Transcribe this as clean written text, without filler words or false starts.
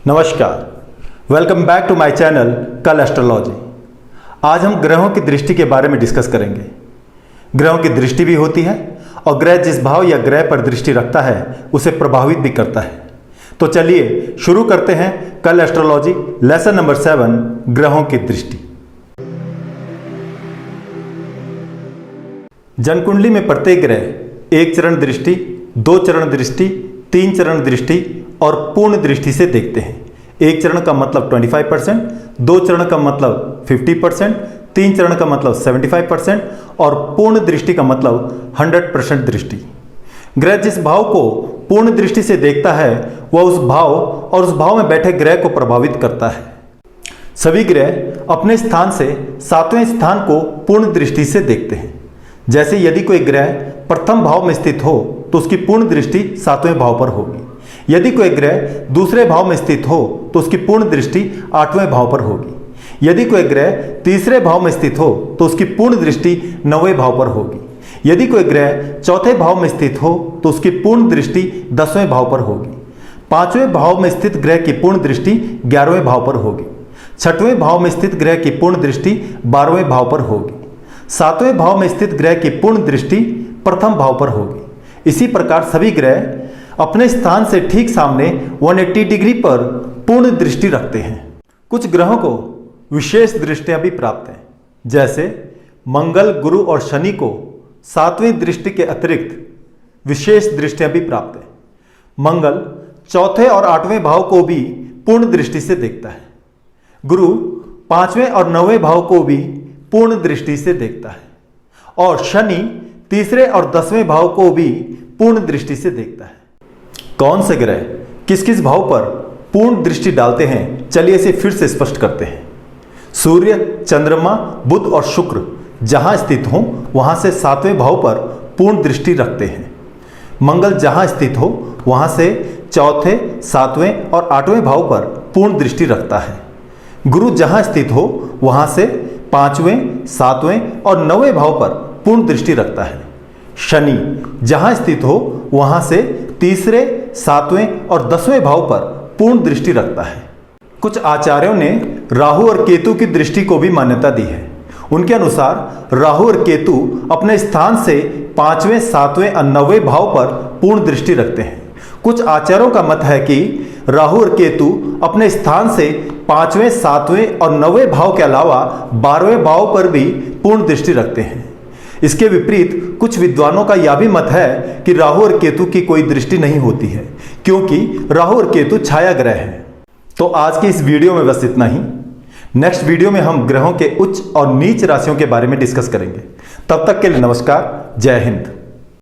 नमस्कार, welcome back to my channel Kal astrology. आज हम ग्रहों की दृष्टि के बारे में डिस्कस करेंगे। ग्रहों की दृष्टि भी होती है और ग्रह जिस भाव या ग्रह पर दृष्टि रखता है उसे प्रभावित भी करता है। तो चलिए शुरू करते हैं कल एस्ट्रोलॉजी लेसन नंबर 7 ग्रहों की दृष्टि। जनकुंडली में प्रत्येक ग्रह एक चरण दृष्टि, दो चरण दृष्टि, तीन चरण दृष्टि और पूर्ण दृष्टि से देखते हैं। एक चरण का मतलब 25%, दो चरण का मतलब 50%, तीन चरण का मतलब 75% और पूर्ण दृष्टि का मतलब 100% दृष्टि। ग्रह जिस भाव को पूर्ण दृष्टि से देखता है वह उस भाव और उस भाव में बैठे ग्रह को प्रभावित करता है। सभी ग्रह अपने स्थान से 7वें स्थान को पूर्ण दृष्टि से देखते हैं। जैसे यदि कोई ग्रह प्रथम भाव में स्थित हो तो उसकी पूर्ण दृष्टि 7वें भाव पर होगी। यदि कोई ग्रह दूसरे भाव में स्थित हो तो उसकी पूर्ण दृष्टि 8वें भाव पर होगी। यदि कोई ग्रह तीसरे भाव में स्थित हो तो उसकी पूर्ण दृष्टि 9वें भाव पर होगी। यदि कोई ग्रह चौथे भाव में स्थित हो तो उसकी पूर्ण दृष्टि 10वें भाव पर होगी। 5वें भाव में स्थित ग्रह की पूर्ण दृष्टि 11वें भाव पर होगी। 6वें भाव में स्थित ग्रह की पूर्ण दृष्टि 12वें भाव पर होगी। 7वें भाव में स्थित ग्रह की पूर्ण दृष्टि प्रथम भाव पर होगी। इसी प्रकार सभी ग्रह अपने स्थान से ठीक सामने 180 डिग्री पर पूर्ण दृष्टि रखते हैं। कुछ ग्रहों को विशेष दृष्टियां भी प्राप्त हैं। जैसे मंगल, गुरु और शनि को 7वीं दृष्टि के अतिरिक्त विशेष दृष्टियां भी प्राप्त हैं। मंगल चौथे और 8वें भाव को भी पूर्ण दृष्टि से देखता है। गुरु 5वें और 9वें भाव को भी पूर्ण दृष्टि से देखता है और शनि तीसरे और 10वें भाव को भी पूर्ण दृष्टि से देखता है। कौन से ग्रह किस किस भाव पर पूर्ण दृष्टि डालते हैं, चलिए इसे फिर से स्पष्ट करते हैं। सूर्य, चंद्रमा, बुध और शुक्र जहां स्थित हों वहां से 7वें भाव पर पूर्ण दृष्टि रखते हैं। मंगल जहां स्थित हो वहां से चौथे, 7वें और 8वें भाव पर पूर्ण दृष्टि रखता है। गुरु जहां स्थित हो वहां से 5वें, 7वें और 9वें भाव पर पूर्ण दृष्टि रखता है। शनि जहां स्थित हो वहां से तीसरे, 7वें और 10वें भाव पर पूर्ण दृष्टि रखता है। कुछ आचार्यों ने राहु और केतु की दृष्टि को भी मान्यता दी है। उनके अनुसार राहु और केतु अपने स्थान से 5वें, 7वें और 9वें भाव पर पूर्ण दृष्टि रखते हैं। कुछ आचार्यों का मत है कि राहु और केतु अपने स्थान से 5वें, 7वें और 9वें भाव के अलावा 12वें भाव पर भी पूर्ण दृष्टि रखते हैं। इसके विपरीत कुछ विद्वानों का यह भी मत है कि राहु और केतु की कोई दृष्टि नहीं होती है, क्योंकि राहु और केतु छाया ग्रह हैं। तो आज की इस वीडियो में बस इतना ही। नेक्स्ट वीडियो में हम ग्रहों के उच्च और नीच राशियों के बारे में डिस्कस करेंगे। तब तक के लिए नमस्कार, जय हिंद।